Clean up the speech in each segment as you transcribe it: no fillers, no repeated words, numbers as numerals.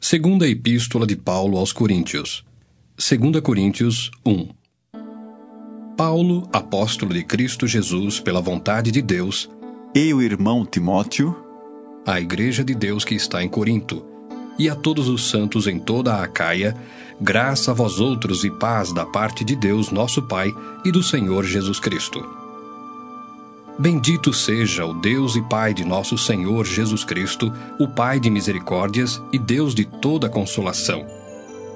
Segunda Epístola de Paulo aos Coríntios. 2 Coríntios 1. Paulo, apóstolo de Cristo Jesus pela vontade de Deus, e o irmão Timóteo, à Igreja de Deus que está em Corinto, e a todos os santos em toda a Acaia, graça a vós outros e paz da parte de Deus nosso Pai e do Senhor Jesus Cristo. Bendito seja o Deus e Pai de nosso Senhor Jesus Cristo, o Pai de misericórdias e Deus de toda consolação.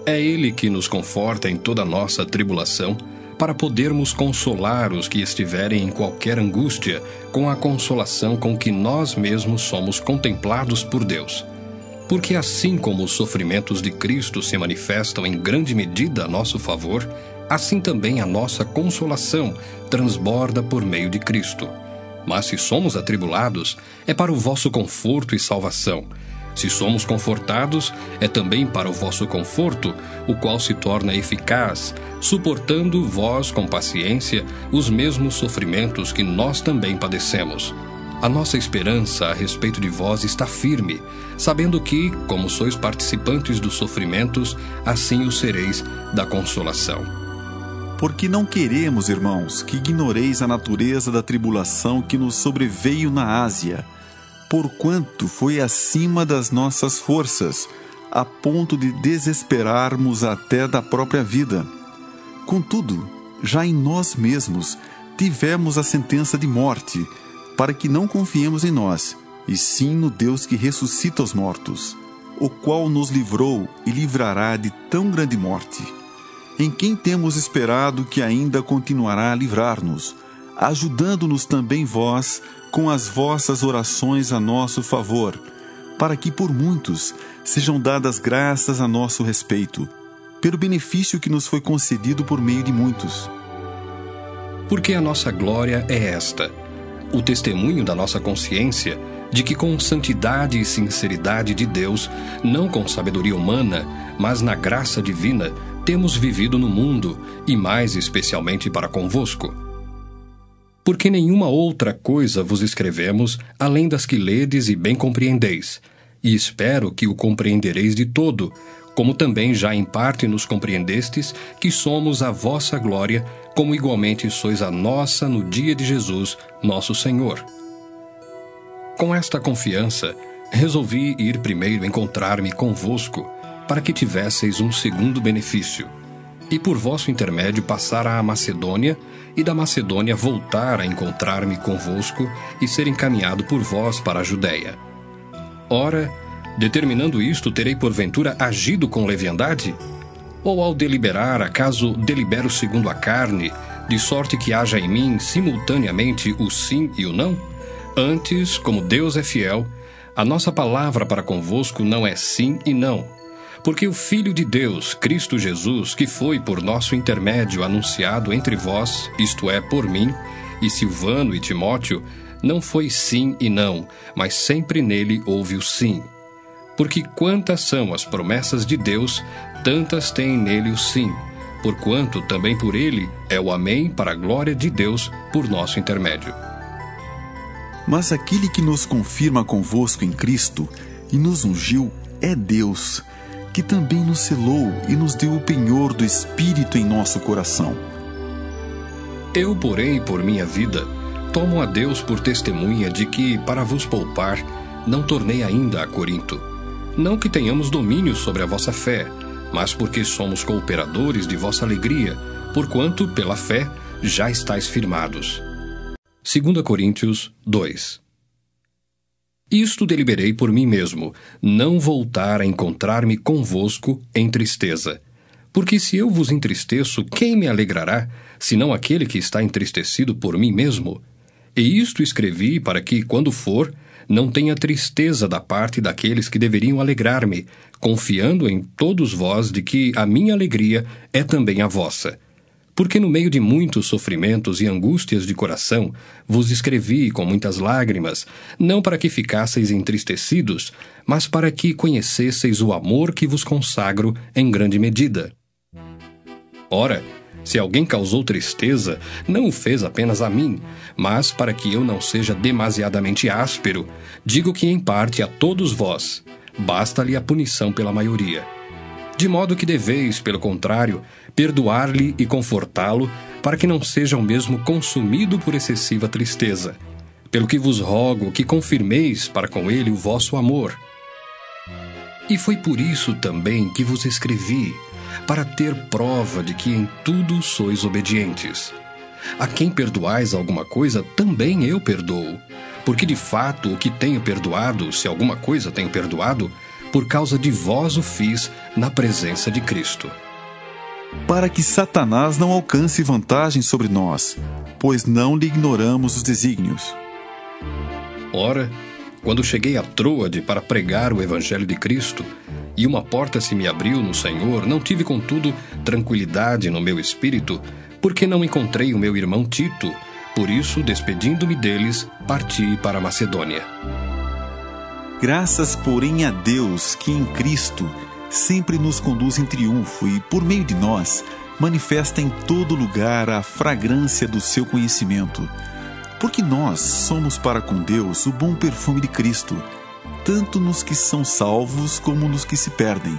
É Ele que nos conforta em toda nossa tribulação, para podermos consolar os que estiverem em qualquer angústia, com a consolação com que nós mesmos somos contemplados por Deus. Porque assim como os sofrimentos de Cristo se manifestam em grande medida a nosso favor, assim também a nossa consolação transborda por meio de Cristo. Mas se somos atribulados, é para o vosso conforto e salvação. Se somos confortados, é também para o vosso conforto, o qual se torna eficaz, suportando vós com paciência os mesmos sofrimentos que nós também padecemos. A nossa esperança a respeito de vós está firme, sabendo que, como sois participantes dos sofrimentos, assim o sereis da consolação. Porque não queremos, irmãos, que ignoreis a natureza da tribulação que nos sobreveio na Ásia, porquanto foi acima das nossas forças, a ponto de desesperarmos até da própria vida. Contudo, já em nós mesmos tivemos a sentença de morte, para que não confiemos em nós, e sim no Deus que ressuscita os mortos, o qual nos livrou e livrará de tão grande morte, em quem temos esperado que ainda continuará a livrar-nos, ajudando-nos também vós com as vossas orações a nosso favor, para que por muitos sejam dadas graças a nosso respeito, pelo benefício que nos foi concedido por meio de muitos. Porque a nossa glória é esta, o testemunho da nossa consciência, de que com santidade e sinceridade de Deus, não com sabedoria humana, mas na graça divina, temos vivido no mundo, e mais especialmente para convosco. Porque nenhuma outra coisa vos escrevemos, além das que ledes e bem compreendeis, e espero que o compreendereis de todo, como também já em parte nos compreendestes, que somos a vossa glória, como igualmente sois a nossa no dia de Jesus, nosso Senhor. Com esta confiança, resolvi ir primeiro encontrar-me convosco, para que tivesseis um segundo benefício, e por vosso intermédio passar à Macedônia, e da Macedônia voltar a encontrar-me convosco e ser encaminhado por vós para a Judéia. Ora, determinando isto, terei porventura agido com leviandade? Ou ao deliberar, acaso delibero segundo a carne, de sorte que haja em mim simultaneamente o sim e o não? Antes, como Deus é fiel, a nossa palavra para convosco não é sim e não. Porque o Filho de Deus, Cristo Jesus, que foi por nosso intermédio anunciado entre vós, isto é, por mim, e Silvano e Timóteo, não foi sim e não, mas sempre nele houve o sim. Porque quantas são as promessas de Deus, tantas tem nele o sim, porquanto também por ele é o amém para a glória de Deus por nosso intermédio. Mas aquele que nos confirma convosco em Cristo e nos ungiu é Deus, que também nos selou e nos deu o penhor do Espírito em nosso coração. Eu, porém, por minha vida, tomo a Deus por testemunha de que, para vos poupar, não tornei ainda a Corinto. Não que tenhamos domínio sobre a vossa fé, mas porque somos cooperadores de vossa alegria, porquanto, pela fé, já estáis firmados. 2 Coríntios 2. Isto deliberei por mim mesmo, não voltar a encontrar-me convosco em tristeza. Porque se eu vos entristeço, quem me alegrará, senão aquele que está entristecido por mim mesmo? E isto escrevi para que, quando for, não tenha tristeza da parte daqueles que deveriam alegrar-me, confiando em todos vós de que a minha alegria é também a vossa. Porque no meio de muitos sofrimentos e angústias de coração, vos escrevi com muitas lágrimas, não para que ficasseis entristecidos, mas para que conhecesseis o amor que vos consagro em grande medida. Ora, se alguém causou tristeza, não o fez apenas a mim, mas para que eu não seja demasiadamente áspero, digo que em parte a todos vós, basta-lhe a punição pela maioria. De modo que deveis, pelo contrário, perdoar-lhe e confortá-lo, para que não seja o mesmo consumido por excessiva tristeza. Pelo que vos rogo que confirmeis para com ele o vosso amor. E foi por isso também que vos escrevi, para ter prova de que em tudo sois obedientes. A quem perdoais alguma coisa, também eu perdoo. Porque de fato o que tenho perdoado, se alguma coisa tenho perdoado, por causa de vós o fiz na presença de Cristo. Para que Satanás não alcance vantagem sobre nós, pois não lhe ignoramos os desígnios. Ora, quando cheguei a Troade para pregar o Evangelho de Cristo, e uma porta se me abriu no Senhor, não tive, contudo, tranquilidade no meu espírito, porque não encontrei o meu irmão Tito. Por isso, despedindo-me deles, parti para a Macedônia. Graças, porém, a Deus, que em Cristo sempre nos conduz em triunfo e, por meio de nós, manifesta em todo lugar a fragrância do seu conhecimento. Porque nós somos para com Deus o bom perfume de Cristo, tanto nos que são salvos como nos que se perdem.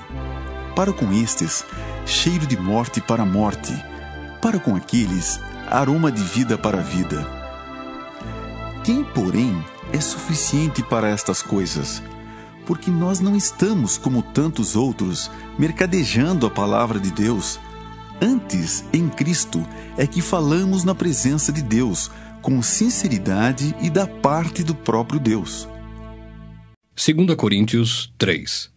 Para com estes, cheiro de morte para a morte, para com aqueles, aroma de vida para a vida. Quem, porém, é suficiente para estas coisas? Porque nós não estamos, como tantos outros, mercadejando a palavra de Deus. Antes, em Cristo, é que falamos na presença de Deus, com sinceridade e da parte do próprio Deus. 2 Coríntios 3.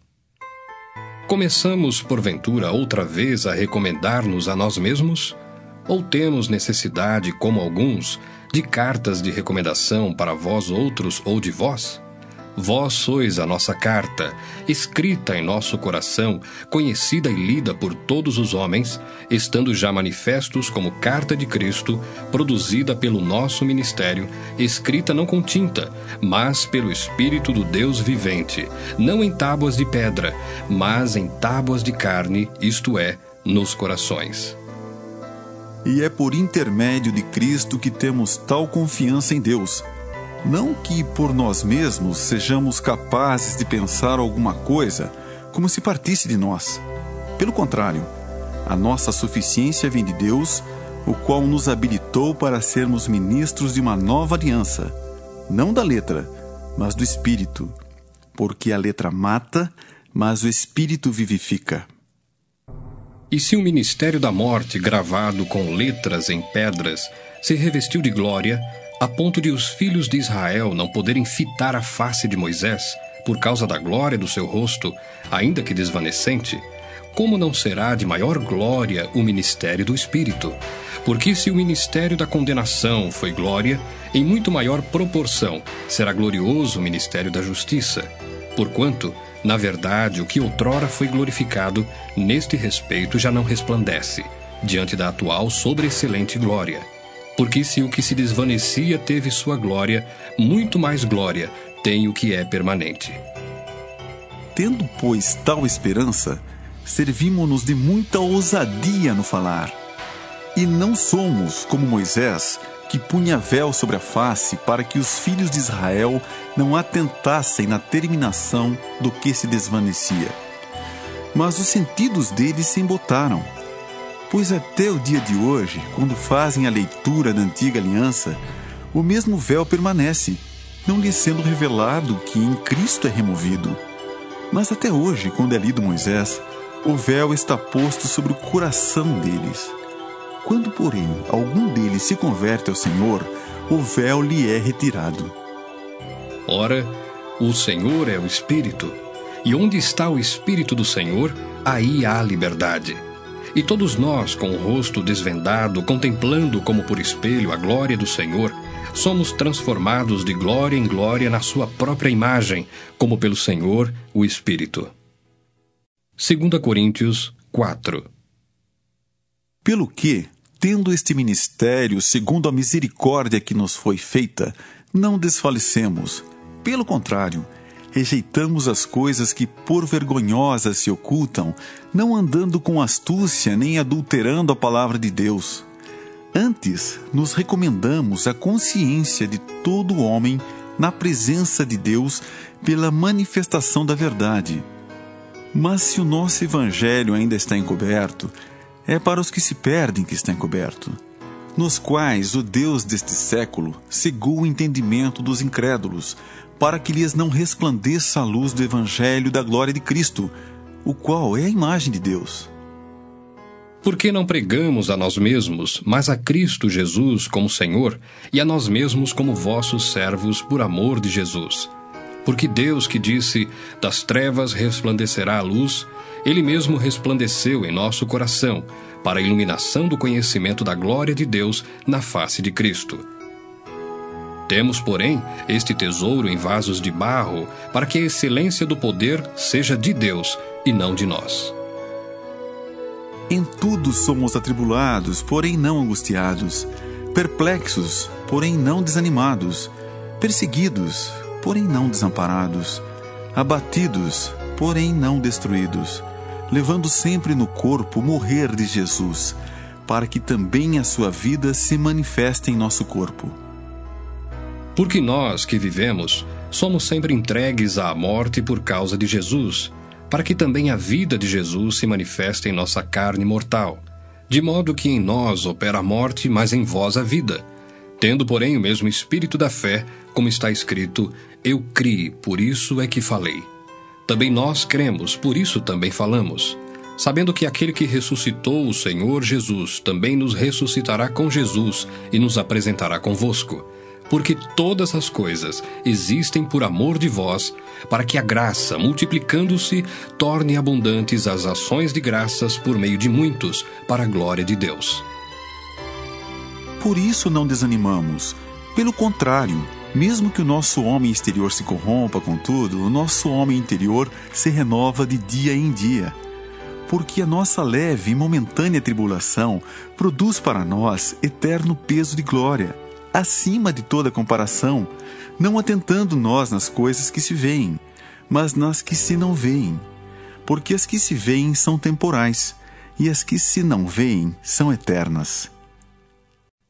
Começamos, porventura, outra vez a recomendar-nos a nós mesmos? Ou temos necessidade, como alguns, de cartas de recomendação para vós outros ou de vós? Vós sois a nossa carta, escrita em nosso coração, conhecida e lida por todos os homens, estando já manifestos como carta de Cristo, produzida pelo nosso ministério, escrita não com tinta, mas pelo Espírito do Deus vivente, não em tábuas de pedra, mas em tábuas de carne, isto é, nos corações. E é por intermédio de Cristo que temos tal confiança em Deus. Não que por nós mesmos sejamos capazes de pensar alguma coisa como se partisse de nós. Pelo contrário, a nossa suficiência vem de Deus, o qual nos habilitou para sermos ministros de uma nova aliança, não da letra, mas do Espírito, porque a letra mata, mas o Espírito vivifica. E se o ministério da morte, gravado com letras em pedras, se revestiu de glória, a ponto de os filhos de Israel não poderem fitar a face de Moisés, por causa da glória do seu rosto, ainda que desvanecente, como não será de maior glória o ministério do Espírito? Porque se o ministério da condenação foi glória, em muito maior proporção será glorioso o ministério da justiça. Porquanto, na verdade, o que outrora foi glorificado, neste respeito já não resplandece, diante da atual sobreexcelente glória. Porque se o que se desvanecia teve sua glória, muito mais glória tem o que é permanente. Tendo, pois, tal esperança, servimos-nos de muita ousadia no falar. E não somos como Moisés, que punha véu sobre a face para que os filhos de Israel não atentassem na terminação do que se desvanecia. Mas os sentidos deles se embotaram. Pois até o dia de hoje, quando fazem a leitura da antiga aliança, o mesmo véu permanece, não lhes sendo revelado que em Cristo é removido. Mas até hoje, quando é lido Moisés, o véu está posto sobre o coração deles. Quando, porém, algum deles se converte ao Senhor, o véu lhe é retirado. Ora, o Senhor é o Espírito, e onde está o Espírito do Senhor, aí há liberdade. E todos nós, com o rosto desvendado, contemplando como por espelho a glória do Senhor, somos transformados de glória em glória na sua própria imagem, como pelo Senhor, o Espírito. 2 Coríntios 4. Pelo que, tendo este ministério segundo a misericórdia que nos foi feita, não desfalecemos. Pelo contrário, rejeitamos as coisas que por vergonhosas se ocultam, não andando com astúcia nem adulterando a palavra de Deus. Antes, nos recomendamos a consciência de todo homem na presença de Deus pela manifestação da verdade. Mas se o nosso evangelho ainda está encoberto, é para os que se perdem que está encoberto, nos quais o Deus deste século cegou o entendimento dos incrédulos, para que lhes não resplandeça a luz do evangelho da glória de Cristo, o qual é a imagem de Deus. Porque não pregamos a nós mesmos, mas a Cristo Jesus como Senhor, e a nós mesmos como vossos servos por amor de Jesus. Porque Deus que disse, das trevas resplandecerá a luz, Ele mesmo resplandeceu em nosso coração, para a iluminação do conhecimento da glória de Deus na face de Cristo. Temos, porém, este tesouro em vasos de barro, para que a excelência do poder seja de Deus e não de nós. Em tudo somos atribulados, porém não angustiados, perplexos, porém não desanimados, perseguidos, porém não desamparados, abatidos, porém não destruídos, levando sempre no corpo o morrer de Jesus, para que também a sua vida se manifeste em nosso corpo. Porque nós que vivemos, somos sempre entregues à morte por causa de Jesus, para que também a vida de Jesus se manifeste em nossa carne mortal, de modo que em nós opera a morte, mas em vós a vida. Tendo, porém, o mesmo espírito da fé, como está escrito, eu criei, por isso é que falei. Também nós cremos, por isso também falamos, sabendo que aquele que ressuscitou o Senhor Jesus também nos ressuscitará com Jesus e nos apresentará convosco. Porque todas as coisas existem por amor de vós, para que a graça, multiplicando-se, torne abundantes as ações de graças por meio de muitos, para a glória de Deus. Por isso não desanimamos. Pelo contrário, mesmo que o nosso homem exterior se corrompa, contudo, o nosso homem interior se renova de dia em dia. Porque a nossa leve e momentânea tribulação produz para nós eterno peso de glória, acima de toda comparação, não atentando nós nas coisas que se veem, mas nas que se não veem. Porque as que se veem são temporais, e as que se não veem são eternas.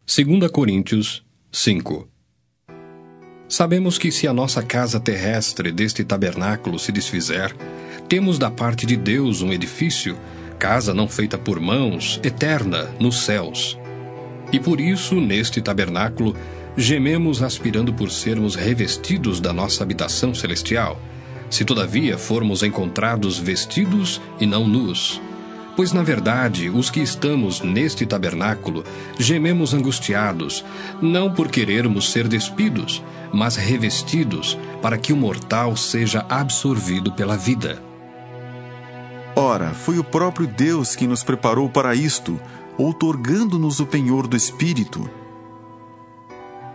2 Coríntios 5. Sabemos que se a nossa casa terrestre deste tabernáculo se desfizer, temos da parte de Deus um edifício, casa não feita por mãos, eterna, nos céus. E por isso, neste tabernáculo, gememos aspirando por sermos revestidos da nossa habitação celestial, se todavia formos encontrados vestidos e não nus. Pois, na verdade, os que estamos neste tabernáculo gememos angustiados, não por querermos ser despidos, mas revestidos, para que o mortal seja absorvido pela vida. Ora, foi o próprio Deus que nos preparou para isto, outorgando-nos o penhor do Espírito.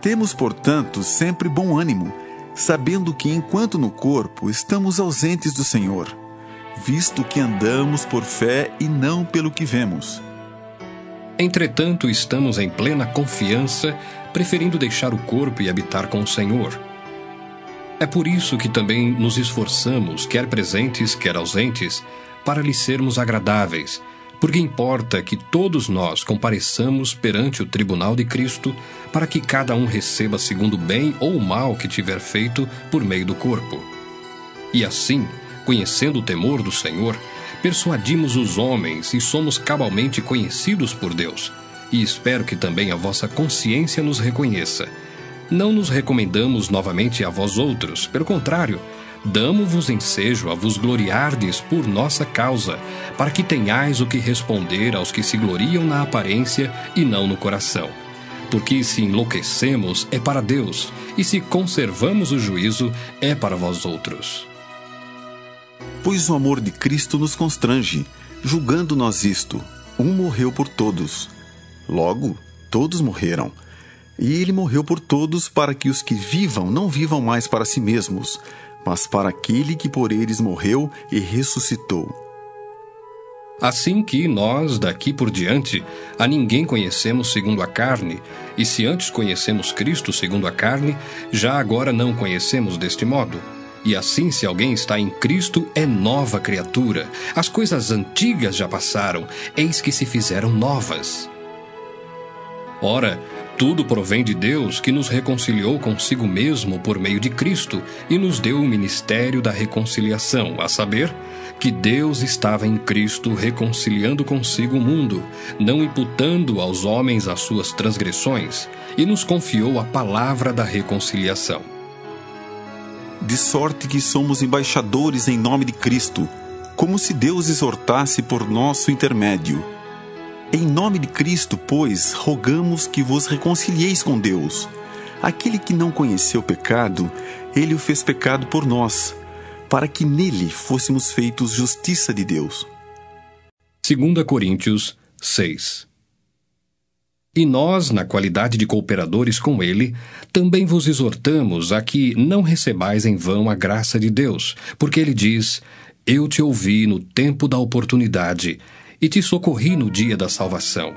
Temos, portanto, sempre bom ânimo, sabendo que, enquanto no corpo, estamos ausentes do Senhor, visto que andamos por fé e não pelo que vemos. Entretanto, estamos em plena confiança, preferindo deixar o corpo e habitar com o Senhor. É por isso que também nos esforçamos, quer presentes, quer ausentes, para lhe sermos agradáveis, porque importa que todos nós compareçamos perante o tribunal de Cristo, para que cada um receba segundo o bem ou o mal que tiver feito por meio do corpo. E assim, conhecendo o temor do Senhor, persuadimos os homens e somos cabalmente conhecidos por Deus. E espero que também a vossa consciência nos reconheça. Não nos recomendamos novamente a vós outros, pelo contrário, damo-vos ensejo a vos gloriardes por nossa causa, para que tenhais o que responder aos que se gloriam na aparência e não no coração. Porque se enlouquecemos, é para Deus, e se conservamos o juízo, é para vós outros. Pois o amor de Cristo nos constrange, julgando nós isto: um morreu por todos. Logo, todos morreram. E ele morreu por todos, para que os que vivam não vivam mais para si mesmos, mas para aquele que por eles morreu e ressuscitou. Assim que nós, daqui por diante, a ninguém conhecemos segundo a carne, e se antes conhecemos Cristo segundo a carne, já agora não conhecemos deste modo. E assim, se alguém está em Cristo, é nova criatura. As coisas antigas já passaram, eis que se fizeram novas. Ora, Tudo provém de Deus, que nos reconciliou consigo mesmo por meio de Cristo e nos deu o ministério da reconciliação, a saber, que Deus estava em Cristo reconciliando consigo o mundo, não imputando aos homens as suas transgressões, e nos confiou a palavra da reconciliação. De sorte que somos embaixadores em nome de Cristo, como se Deus exortasse por nosso intermédio. Em nome de Cristo, pois, rogamos que vos reconcilieis com Deus. Aquele que não conheceu pecado, ele o fez pecado por nós, para que nele fôssemos feitos justiça de Deus. 2 Coríntios 6. E nós, na qualidade de cooperadores com ele, também vos exortamos a que não recebais em vão a graça de Deus, porque ele diz: Eu te ouvi no tempo da oportunidade, e te socorri no dia da salvação.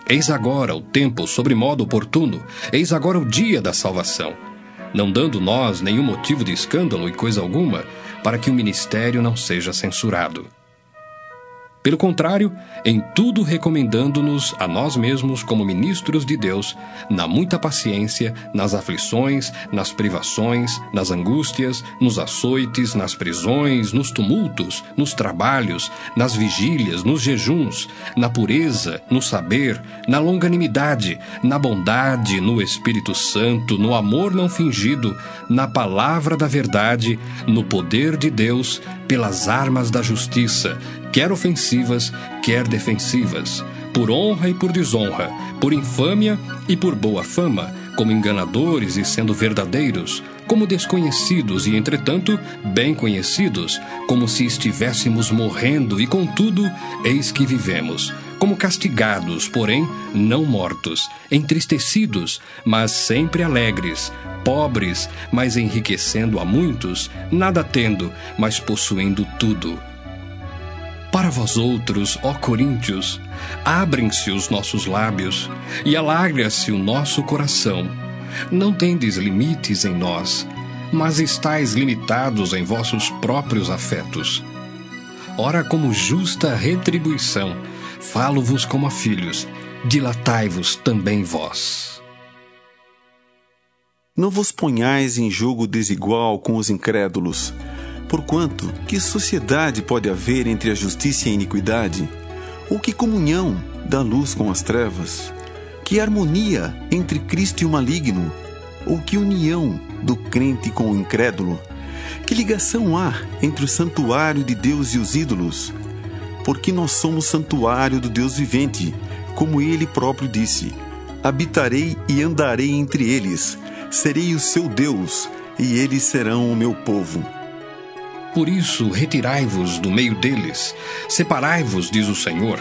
Eis agora o tempo sobremodo oportuno, eis agora o dia da salvação. Não dando nós nenhum motivo de escândalo e coisa alguma, para que o ministério não seja censurado. Pelo contrário, em tudo recomendando-nos a nós mesmos como ministros de Deus, na muita paciência, nas aflições, nas privações, nas angústias, nos açoites, nas prisões, nos tumultos, nos trabalhos, nas vigílias, nos jejuns, na pureza, no saber, na longanimidade, na bondade, no Espírito Santo, no amor não fingido, na palavra da verdade, no poder de Deus, pelas armas da justiça, quer ofensivas, quer defensivas, por honra e por desonra, por infâmia e por boa fama, como enganadores e sendo verdadeiros, como desconhecidos e, entretanto, bem conhecidos, como se estivéssemos morrendo e, contudo, eis que vivemos, como castigados, porém não mortos, entristecidos, mas sempre alegres, pobres, mas enriquecendo a muitos, nada tendo, mas possuindo tudo. Para vós outros, ó Coríntios, abrem-se os nossos lábios e alagra-se o nosso coração. Não tendes limites em nós, mas estáis limitados em vossos próprios afetos. Ora, como justa retribuição, falo-vos como a filhos, dilatai-vos também vós. Não vos ponhais em jogo desigual com os incrédulos. Porquanto, que sociedade pode haver entre a justiça e a iniquidade? Ou que comunhão da luz com as trevas? Que harmonia entre Cristo e o maligno? Ou que união do crente com o incrédulo? Que ligação há entre o santuário de Deus e os ídolos? Porque nós somos santuário do Deus vivente, como ele próprio disse: habitarei e andarei entre eles, serei o seu Deus, e eles serão o meu povo. Por isso, retirai-vos do meio deles, separai-vos, diz o Senhor.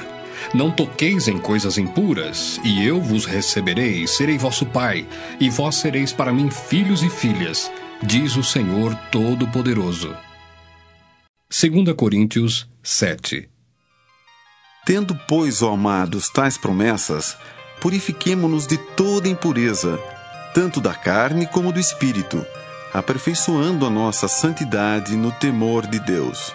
Não toqueis em coisas impuras, e eu vos receberei, serei vosso pai, e vós sereis para mim filhos e filhas, diz o Senhor Todo-Poderoso. 2 Coríntios 7. Tendo, pois, ó amados, tais promessas, purifiquemo-nos de toda impureza, tanto da carne como do espírito, aperfeiçoando a nossa santidade no temor de Deus.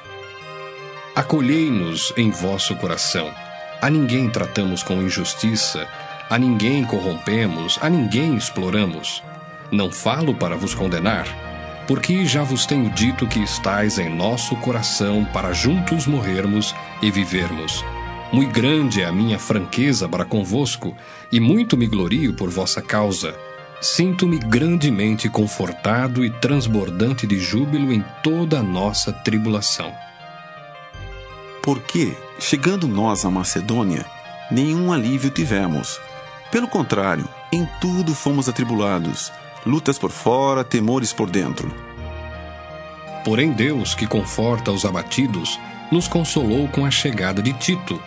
Acolhei-nos em vosso coração. A ninguém tratamos com injustiça, a ninguém corrompemos, a ninguém exploramos. Não falo para vos condenar, porque já vos tenho dito que estais em nosso coração para juntos morrermos e vivermos. Muito grande é a minha franqueza para convosco, e muito me glorio por vossa causa. Sinto-me grandemente confortado e transbordante de júbilo em toda a nossa tribulação. Porque, chegando nós à Macedônia, nenhum alívio tivemos. Pelo contrário, em tudo fomos atribulados, lutas por fora, temores por dentro. Porém Deus, que conforta os abatidos, nos consolou com a chegada de Tito,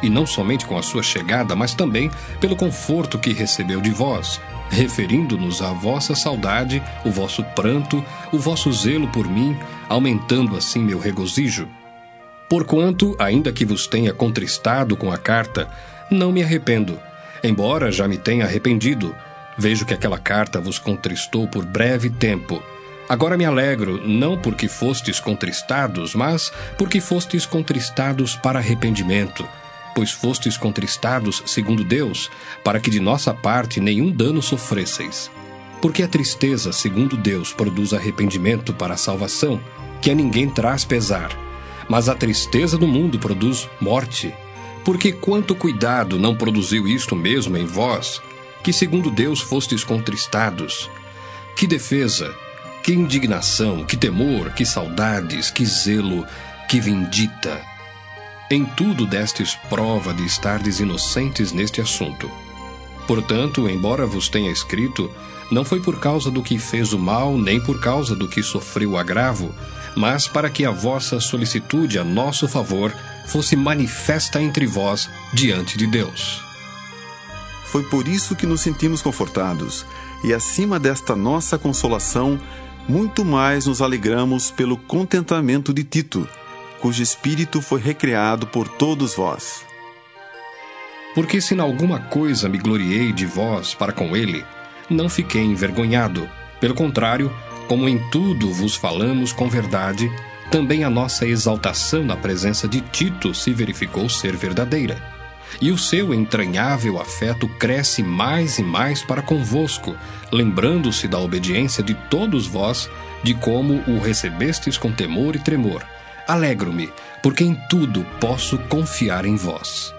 e não somente com a sua chegada, mas também pelo conforto que recebeu de vós, referindo-nos à vossa saudade, o vosso pranto, o vosso zelo por mim, aumentando assim meu regozijo. Porquanto, ainda que vos tenha contristado com a carta, não me arrependo, embora já me tenha arrependido. Vejo que aquela carta vos contristou por breve tempo. Agora me alegro, não porque fostes contristados, mas porque fostes contristados para arrependimento, pois fostes contristados segundo Deus, para que de nossa parte nenhum dano sofresseis. Porque a tristeza, segundo Deus, produz arrependimento para a salvação, que a ninguém traz pesar. Mas a tristeza do mundo produz morte. Porque quanto cuidado não produziu isto mesmo em vós, que segundo Deus fostes contristados? Que defesa, que indignação, que temor, que saudades, que zelo, que vindita! Em tudo destes prova de estardes inocentes neste assunto. Portanto, embora vos tenha escrito, não foi por causa do que fez o mal, nem por causa do que sofreu o agravo, mas para que a vossa solicitude a nosso favor fosse manifesta entre vós diante de Deus. Foi por isso que nos sentimos confortados, e acima desta nossa consolação, muito mais nos alegramos pelo contentamento de Tito, cujo espírito foi recriado por todos vós. Porque se em alguma coisa me gloriei de vós para com ele, não fiquei envergonhado. Pelo contrário, como em tudo vos falamos com verdade, também a nossa exaltação na presença de Tito se verificou ser verdadeira. E o seu entranhável afeto cresce mais e mais para convosco, lembrando-se da obediência de todos vós, de como o recebestes com temor e tremor. Alegro-me, porque em tudo posso confiar em vós.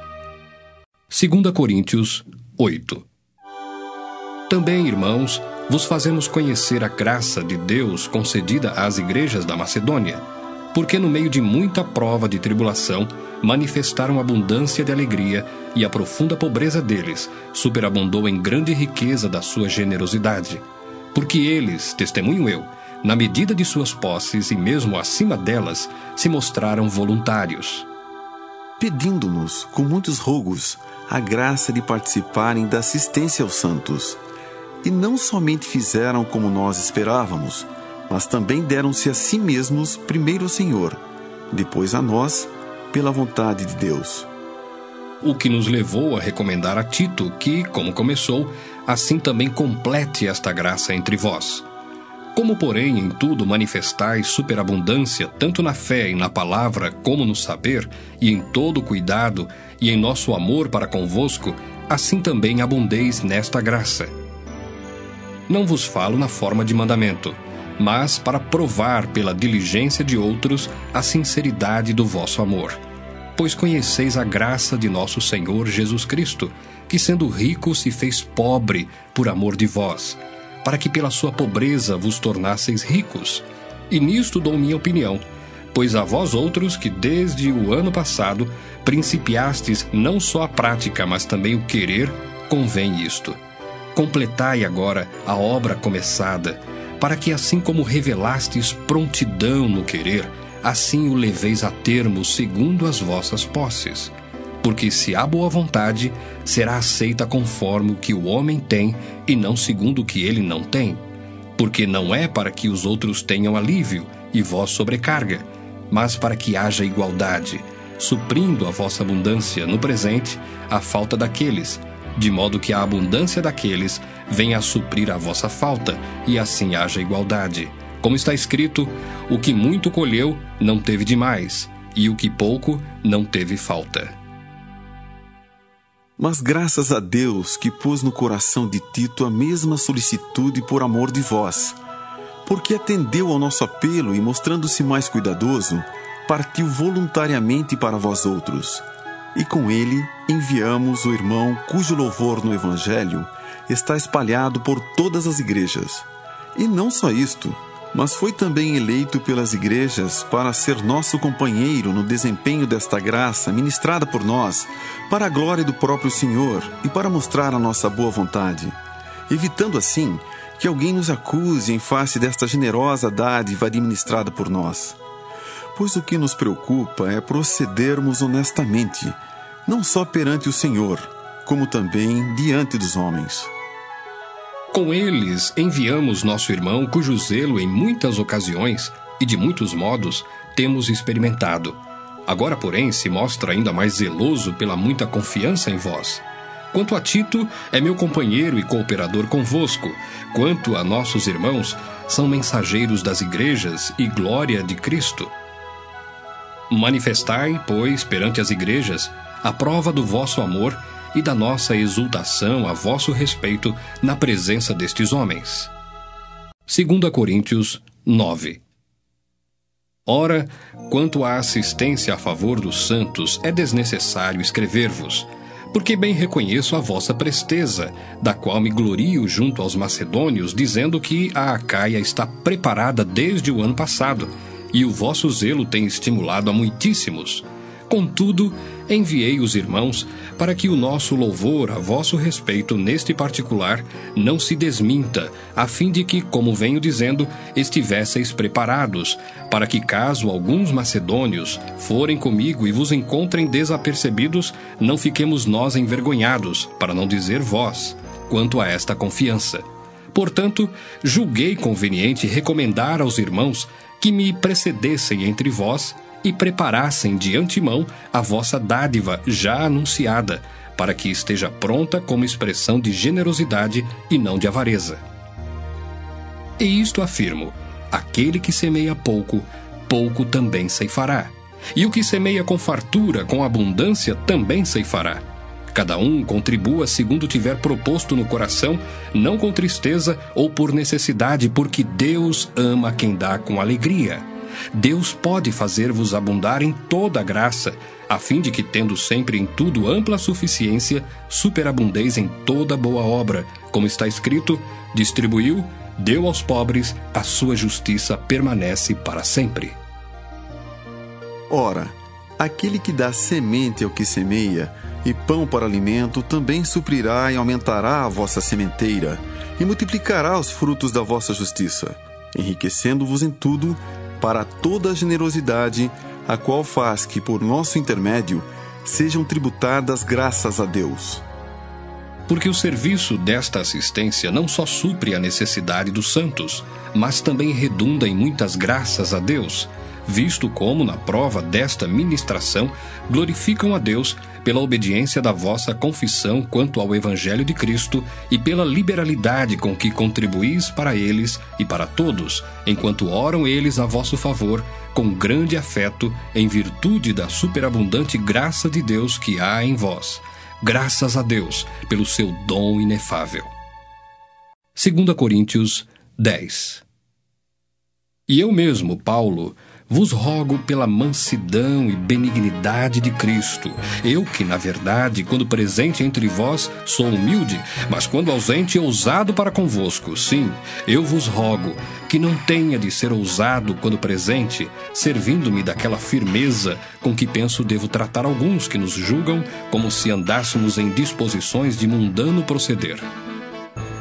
2 Coríntios 8. Também, irmãos, vos fazemos conhecer a graça de Deus concedida às igrejas da Macedônia, porque no meio de muita prova de tribulação, manifestaram abundância de alegria, e a profunda pobreza deles superabundou em grande riqueza da sua generosidade. Porque eles, testemunho eu, na medida de suas posses e mesmo acima delas, se mostraram voluntários, pedindo-nos, com muitos rogos, a graça de participarem da assistência aos santos. E não somente fizeram como nós esperávamos, mas também deram-se a si mesmos primeiro ao Senhor, depois a nós, pela vontade de Deus. O que nos levou a recomendar a Tito que, como começou, assim também complete esta graça entre vós. Como, porém, em tudo manifestais superabundância, tanto na fé e na palavra, como no saber, e em todo cuidado, e em nosso amor para convosco, assim também abundeis nesta graça. Não vos falo na forma de mandamento, mas para provar pela diligência de outros a sinceridade do vosso amor. Pois conheceis a graça de nosso Senhor Jesus Cristo, que sendo rico se fez pobre por amor de vós, para que pela sua pobreza vos tornasseis ricos. E nisto dou minha opinião, pois a vós outros que desde o ano passado principiastes não só a prática, mas também o querer, convém isto. Completai agora a obra começada, para que assim como revelastes prontidão no querer, assim o leveis a termo segundo as vossas posses. Porque se há boa vontade, será aceita conforme o que o homem tem, e não segundo o que ele não tem. Porque não é para que os outros tenham alívio, e vós sobrecarga, mas para que haja igualdade, suprindo a vossa abundância no presente a falta daqueles, de modo que a abundância daqueles venha a suprir a vossa falta, e assim haja igualdade. Como está escrito, o que muito colheu não teve demais, e o que pouco não teve falta. Mas graças a Deus que pôs no coração de Tito a mesma solicitude por amor de vós, porque atendeu ao nosso apelo e, mostrando-se mais cuidadoso, partiu voluntariamente para vós outros. E com ele enviamos o irmão cujo louvor no Evangelho está espalhado por todas as igrejas. E não só isto, mas foi também eleito pelas igrejas para ser nosso companheiro no desempenho desta graça ministrada por nós, para a glória do próprio Senhor e para mostrar a nossa boa vontade, evitando assim que alguém nos acuse em face desta generosa dádiva administrada por nós. Pois o que nos preocupa é procedermos honestamente, não só perante o Senhor, como também diante dos homens. Com eles enviamos nosso irmão, cujo zelo em muitas ocasiões e de muitos modos temos experimentado. Agora, porém, se mostra ainda mais zeloso pela muita confiança em vós. Quanto a Tito, é meu companheiro e cooperador convosco. Quanto a nossos irmãos, são mensageiros das igrejas e glória de Cristo. Manifestai, pois, perante as igrejas, a prova do vosso amor e da nossa exultação a vosso respeito na presença destes homens. 2 Coríntios 9. Ora, quanto à assistência a favor dos santos, é desnecessário escrever-vos, porque bem reconheço a vossa presteza, da qual me glorio junto aos macedônios, dizendo que a Acaia está preparada desde o ano passado, e o vosso zelo tem estimulado a muitíssimos. Contudo, enviei os irmãos para que o nosso louvor a vosso respeito neste particular não se desminta, a fim de que, como venho dizendo, estivesseis preparados, para que caso alguns macedônios forem comigo e vos encontrem desapercebidos, não fiquemos nós envergonhados, para não dizer vós, quanto a esta confiança. Portanto, julguei conveniente recomendar aos irmãos que me precedessem entre vós e preparassem de antemão a vossa dádiva já anunciada, para que esteja pronta como expressão de generosidade e não de avareza. E isto afirmo: aquele que semeia pouco, pouco também ceifará. E o que semeia com fartura, com abundância, também ceifará. Cada um contribua segundo tiver proposto no coração, não com tristeza ou por necessidade, porque Deus ama quem dá com alegria. Deus pode fazer-vos abundar em toda a graça, a fim de que, tendo sempre em tudo ampla suficiência, superabundeis em toda boa obra, como está escrito: distribuiu, deu aos pobres, a sua justiça permanece para sempre. Ora, aquele que dá semente ao que semeia, e pão para alimento, também suprirá e aumentará a vossa sementeira, e multiplicará os frutos da vossa justiça, enriquecendo-vos em tudo, para toda a generosidade, a qual faz que, por nosso intermédio, sejam tributadas graças a Deus. Porque o serviço desta assistência não só supre a necessidade dos santos, mas também redunda em muitas graças a Deus, visto como, na prova desta ministração, glorificam a Deus pela obediência da vossa confissão quanto ao Evangelho de Cristo e pela liberalidade com que contribuís para eles e para todos, enquanto oram eles a vosso favor, com grande afeto, em virtude da superabundante graça de Deus que há em vós. Graças a Deus pelo seu dom inefável. 2 Coríntios 10. E eu mesmo, Paulo, vos rogo pela mansidão e benignidade de Cristo. Eu que, na verdade, quando presente entre vós, sou humilde, mas quando ausente, ousado para convosco. Sim, eu vos rogo que não tenha de ser ousado quando presente, servindo-me daquela firmeza com que penso devo tratar alguns que nos julgam como se andássemos em disposições de mundano proceder.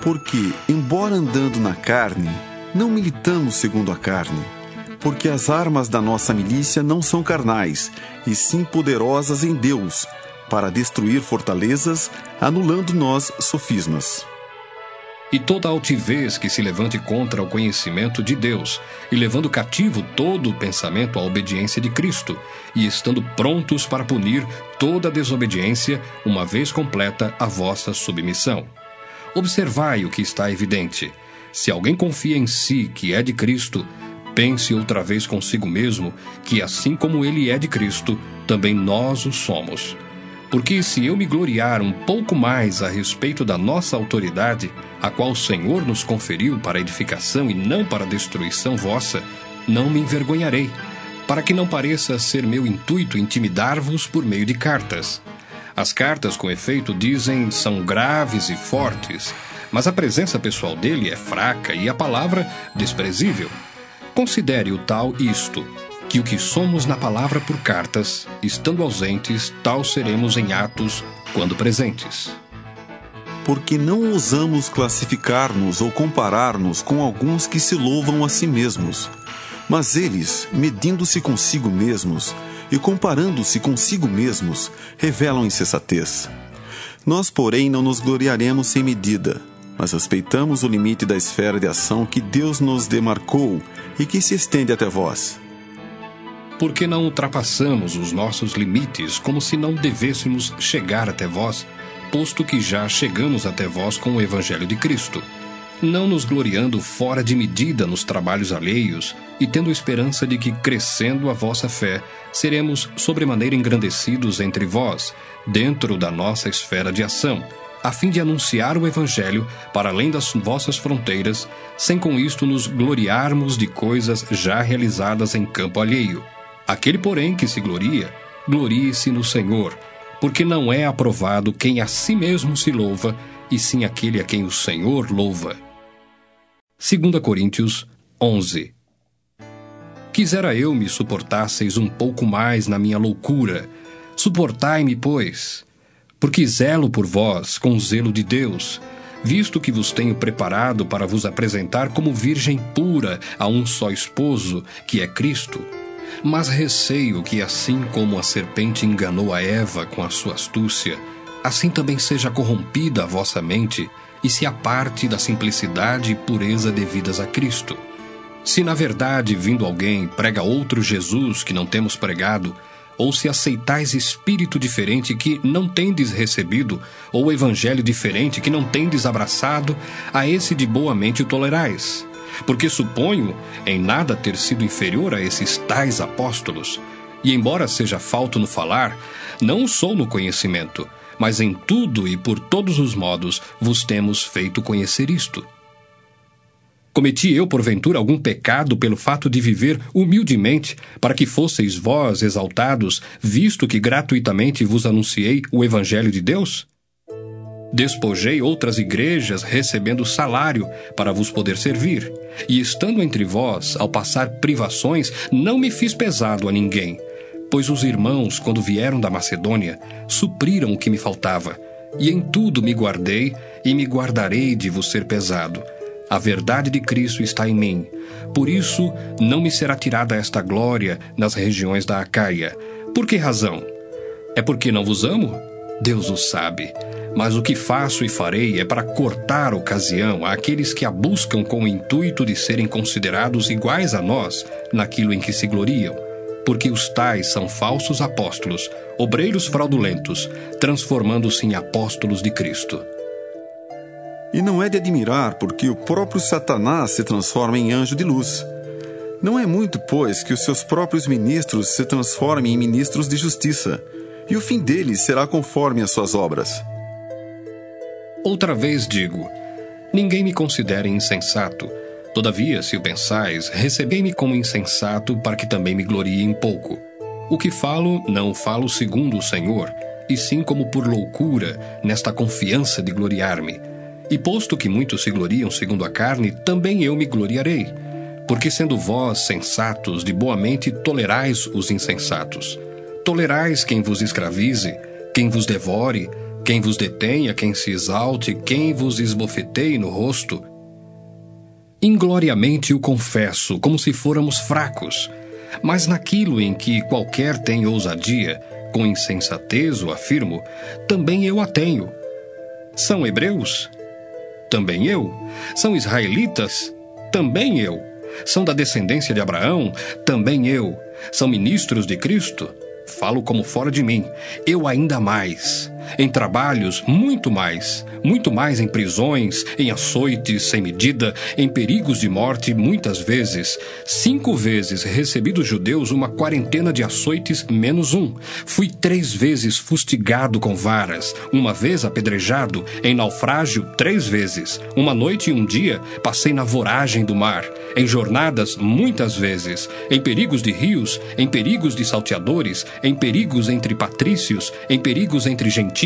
Porque, embora andando na carne, não militamos segundo a carne, porque as armas da nossa milícia não são carnais, e sim poderosas em Deus, para destruir fortalezas, anulando nós sofismas. E toda altivez que se levante contra o conhecimento de Deus, e levando cativo todo o pensamento à obediência de Cristo, e estando prontos para punir toda desobediência, uma vez completa a vossa submissão. Observai o que está evidente: se alguém confia em si que é de Cristo, pense outra vez consigo mesmo que, assim como ele é de Cristo, também nós o somos. Porque se eu me gloriar um pouco mais a respeito da nossa autoridade, a qual o Senhor nos conferiu para edificação e não para destruição vossa, não me envergonharei, para que não pareça ser meu intuito intimidar-vos por meio de cartas. As cartas, com efeito, dizem são graves e fortes, mas a presença pessoal dele é fraca e a palavra desprezível. Considere o tal isto, que o que somos na palavra por cartas, estando ausentes, tal seremos em atos, quando presentes. Porque não ousamos classificar-nos ou comparar-nos com alguns que se louvam a si mesmos, mas eles, medindo-se consigo mesmos e comparando-se consigo mesmos, revelam insensatez. Nós, porém, não nos gloriaremos sem medida, mas respeitamos o limite da esfera de ação que Deus nos demarcou e que se estende até vós. Porque não ultrapassamos os nossos limites como se não devêssemos chegar até vós, posto que já chegamos até vós com o Evangelho de Cristo. não nos gloriando fora de medida nos trabalhos alheios, e tendo esperança de que, crescendo a vossa fé, seremos sobremaneira engrandecidos entre vós, dentro da nossa esfera de ação, a fim de anunciar o Evangelho para além das vossas fronteiras, sem com isto nos gloriarmos de coisas já realizadas em campo alheio. Aquele, porém, que se gloria, glorie-se no Senhor, porque não é aprovado quem a si mesmo se louva, e sim aquele a quem o Senhor louva. 2 Coríntios 11. Quisera eu me suportasseis um pouco mais na minha loucura. Suportai-me, pois, porque zelo por vós com o zelo de Deus, visto que vos tenho preparado para vos apresentar como virgem pura a um só esposo, que é Cristo. Mas receio que, assim como a serpente enganou a Eva com a sua astúcia, assim também seja corrompida a vossa mente e se aparte da simplicidade e pureza devidas a Cristo. Se na verdade, vindo alguém, prega outro Jesus que não temos pregado, ou se aceitais espírito diferente que não tendes recebido, ou evangelho diferente que não tendes abraçado, a esse de boa mente o tolerais. Porque suponho em nada ter sido inferior a esses tais apóstolos, e embora seja falto no falar, não sou no conhecimento, mas em tudo e por todos os modos vos temos feito conhecer isto. Cometi eu, porventura, algum pecado pelo fato de viver humildemente, para que fosseis vós exaltados, visto que gratuitamente vos anunciei o Evangelho de Deus? Despojei outras igrejas, recebendo salário, para vos poder servir, e estando entre vós, ao passar privações, não me fiz pesado a ninguém, pois os irmãos, quando vieram da Macedônia, supriram o que me faltava, e em tudo me guardei, e me guardarei de vos ser pesado. A verdade de Cristo está em mim. Por isso, não me será tirada esta glória nas regiões da Acaia. Por que razão? É porque não vos amo? Deus o sabe. Mas o que faço e farei é para cortar ocasião àqueles que a buscam com o intuito de serem considerados iguais a nós naquilo em que se gloriam. Porque os tais são falsos apóstolos, obreiros fraudulentos, transformando-se em apóstolos de Cristo. E não é de admirar, porque o próprio Satanás se transforma em anjo de luz. Não é muito, pois, que os seus próprios ministros se transformem em ministros de justiça, e o fim deles será conforme as suas obras. Outra vez digo, ninguém me considere insensato. Todavia, se o pensais, recebei-me como insensato, para que também me glorie um pouco. O que falo, não falo segundo o Senhor, e sim como por loucura, nesta confiança de gloriar-me. E posto que muitos se gloriam segundo a carne, também eu me gloriarei. Porque sendo vós sensatos, de boa mente tolerais os insensatos. Tolerais quem vos escravize, quem vos devore, quem vos detenha, quem se exalte, quem vos esbofeteie no rosto. Ingloriamente o confesso, como se fôramos fracos. Mas naquilo em que qualquer tem ousadia, com insensatez o afirmo, também eu a tenho. São hebreus? Também eu. São israelitas? Também eu. São da descendência de Abraão? Também eu. São ministros de Cristo? Falo como fora de mim. Eu ainda mais. Em trabalhos, muito mais em prisões, em açoites sem medida, em perigos de morte, muitas vezes. 5 vezes recebi dos judeus uma quarentena de açoites menos um. Fui 3 vezes fustigado com varas, 1 vez apedrejado, em naufrágio 3 vezes. 1 noite e 1 dia passei na voragem do mar, em jornadas muitas vezes, em perigos de rios, em perigos de salteadores, em perigos entre patrícios, em perigos entre gentios,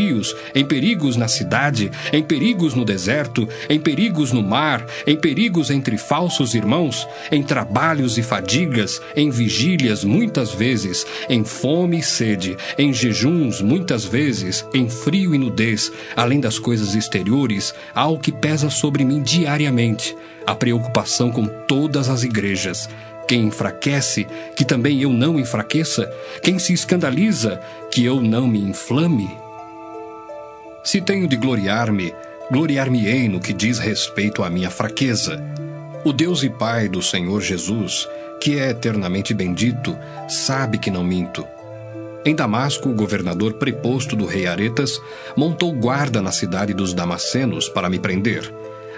em perigos na cidade, em perigos no deserto, em perigos no mar, em perigos entre falsos irmãos, em trabalhos e fadigas, em vigílias muitas vezes, em fome e sede, em jejuns muitas vezes, em frio e nudez, além das coisas exteriores, há o que pesa sobre mim diariamente, a preocupação com todas as igrejas. Quem enfraquece, que também eu não enfraqueça? Quem se escandaliza, que eu não me inflame? Se tenho de gloriar-me, gloriar-me-ei no que diz respeito à minha fraqueza. O Deus e Pai do Senhor Jesus, que é eternamente bendito, sabe que não minto. Em Damasco, o governador preposto do rei Aretas montou guarda na cidade dos Damascenos para me prender.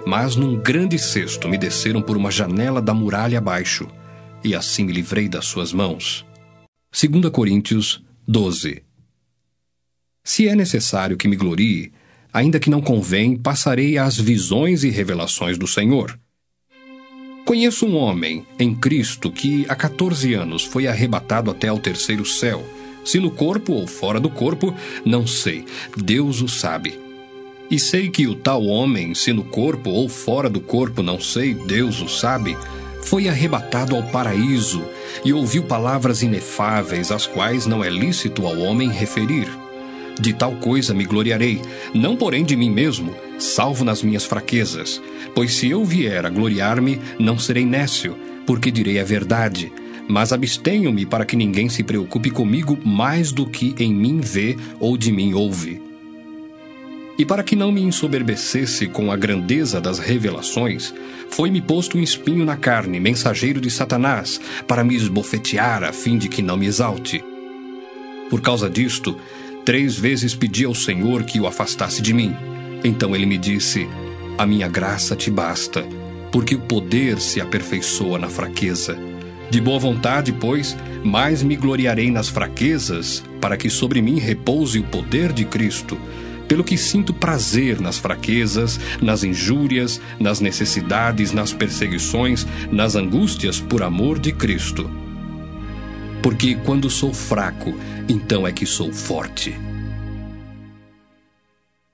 mas num grande cesto me desceram por uma janela da muralha abaixo, e assim me livrei das suas mãos. 2 Coríntios 12. Se é necessário que me glorie, ainda que não convém, passarei às visões e revelações do Senhor. Conheço um homem em Cristo que há 14 anos foi arrebatado até ao terceiro céu. Se no corpo ou fora do corpo, não sei, Deus o sabe. E sei que o tal homem, se no corpo ou fora do corpo, não sei, Deus o sabe, foi arrebatado ao paraíso e ouviu palavras inefáveis, as quais não é lícito ao homem referir. De tal coisa me gloriarei, não porém de mim mesmo, salvo nas minhas fraquezas. Pois se eu vier a gloriar-me, não serei nécio, porque direi a verdade. Mas abstenho-me para que ninguém se preocupe comigo mais do que em mim vê ou de mim ouve. E para que não me ensoberbecesse com a grandeza das revelações, foi-me posto um espinho na carne, mensageiro de Satanás, para me esbofetear a fim de que não me exalte. Por causa disto, 3 vezes pedi ao Senhor que o afastasse de mim. Então ele me disse: a minha graça te basta, porque o poder se aperfeiçoa na fraqueza. De boa vontade, pois, mais me gloriarei nas fraquezas, para que sobre mim repouse o poder de Cristo. Pelo que sinto prazer nas fraquezas, nas injúrias, nas necessidades, nas perseguições, nas angústias por amor de Cristo. Porque quando sou fraco, então é que sou forte.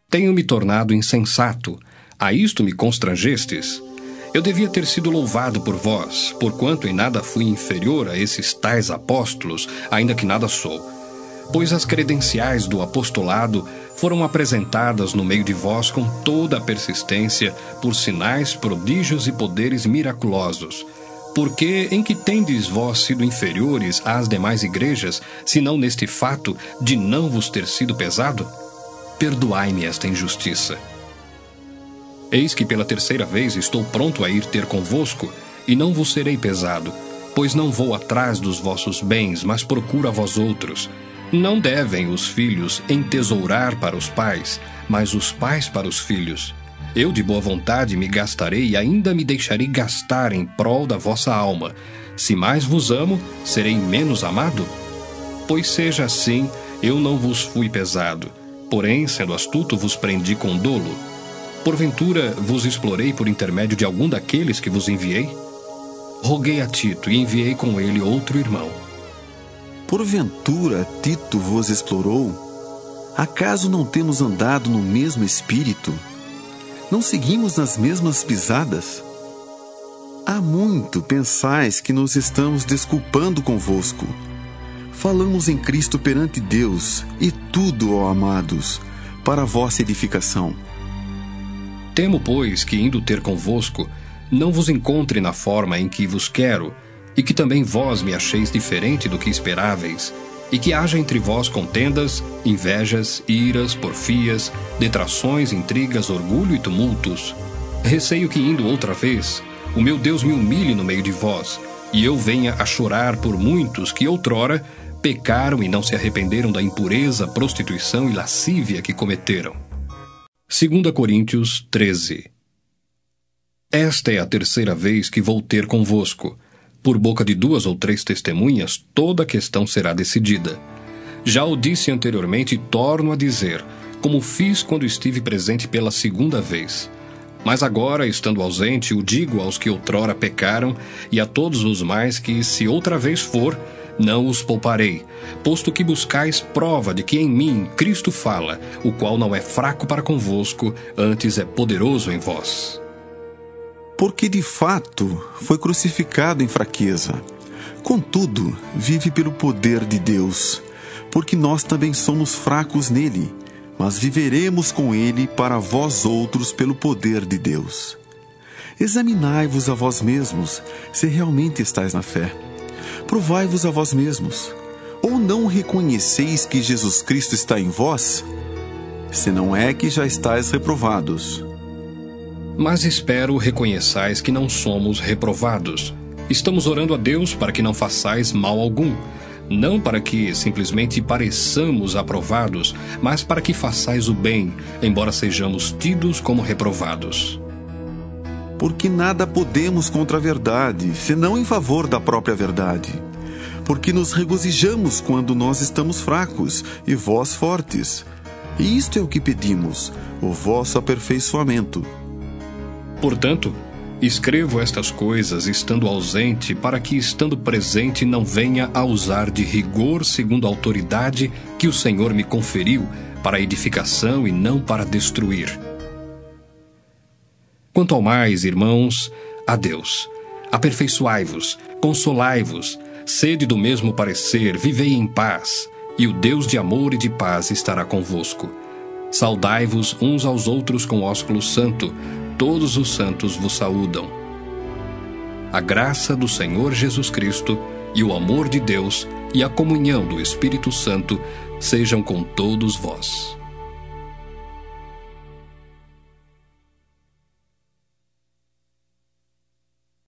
Tenho me tornado insensato, a isto me constrangestes. Eu devia ter sido louvado por vós, porquanto em nada fui inferior a esses tais apóstolos, ainda que nada sou. Pois as credenciais do apostolado foram apresentadas no meio de vós com toda a persistência, por sinais, prodígios e poderes miraculosos. Porque em que tendes vós sido inferiores às demais igrejas, senão neste fato de não vos ter sido pesado? Perdoai-me esta injustiça. Eis que pela 3ª vez estou pronto a ir ter convosco, e não vos serei pesado, pois não vou atrás dos vossos bens, mas procuro a vós outros. Não devem os filhos entesourar para os pais, mas os pais para os filhos. Eu de boa vontade me gastarei e ainda me deixarei gastar em prol da vossa alma. Se mais vos amo, serei menos amado? Pois seja assim, eu não vos fui pesado, porém, sendo astuto, vos prendi com dolo. Porventura, vos explorei por intermédio de algum daqueles que vos enviei? Roguei a Tito e enviei com ele outro irmão. Porventura, Tito vos explorou? Acaso não temos andado no mesmo espírito? Não seguimos nas mesmas pisadas? Há muito pensais que nos estamos desculpando convosco. Falamos em Cristo perante Deus, e tudo, ó amados, para a vossa edificação. Temo, pois, que indo ter convosco, não vos encontre na forma em que vos quero, e que também vós me acheis diferente do que esperáveis, e que haja entre vós contendas, invejas, iras, porfias, detrações, intrigas, orgulho e tumultos. Receio que, indo outra vez, o meu Deus me humilhe no meio de vós, e eu venha a chorar por muitos que outrora pecaram e não se arrependeram da impureza, prostituição e lascívia que cometeram. 2 Coríntios 13. Esta é a 3ª vez que vou ter convosco. Por boca de 2 ou 3 testemunhas, toda a questão será decidida. Já o disse anteriormente e torno a dizer, como fiz quando estive presente pela 2ª vez. Mas agora, estando ausente, o digo aos que outrora pecaram, e a todos os mais que, se outra vez for, não os pouparei, posto que buscais prova de que em mim Cristo fala, o qual não é fraco para convosco, antes é poderoso em vós. Porque de fato foi crucificado em fraqueza. Contudo, vive pelo poder de Deus, porque nós também somos fracos nele, mas viveremos com ele para vós outros pelo poder de Deus. Examinai-vos a vós mesmos, se realmente estáis na fé. Provai-vos a vós mesmos. Ou não reconheceis que Jesus Cristo está em vós? Se não é que já estáis reprovados. Mas espero reconheçais que não somos reprovados. Estamos orando a Deus para que não façais mal algum, não para que simplesmente pareçamos aprovados, mas para que façais o bem, embora sejamos tidos como reprovados. porque nada podemos contra a verdade, senão em favor da própria verdade. Porque nos regozijamos quando nós estamos fracos e vós fortes. E isto é o que pedimos, o vosso aperfeiçoamento. Portanto, escrevo estas coisas estando ausente, para que, estando presente, não venha a usar de rigor segundo a autoridade que o Senhor me conferiu, para edificação e não para destruir. Quanto ao mais, irmãos, a Deus, aperfeiçoai-vos, consolai-vos, sede do mesmo parecer, vivei em paz, e o Deus de amor e de paz estará convosco. Saudai-vos uns aos outros com ósculo santo, todos os santos vos saúdam. A graça do Senhor Jesus Cristo e o amor de Deus e a comunhão do Espírito Santo sejam com todos vós.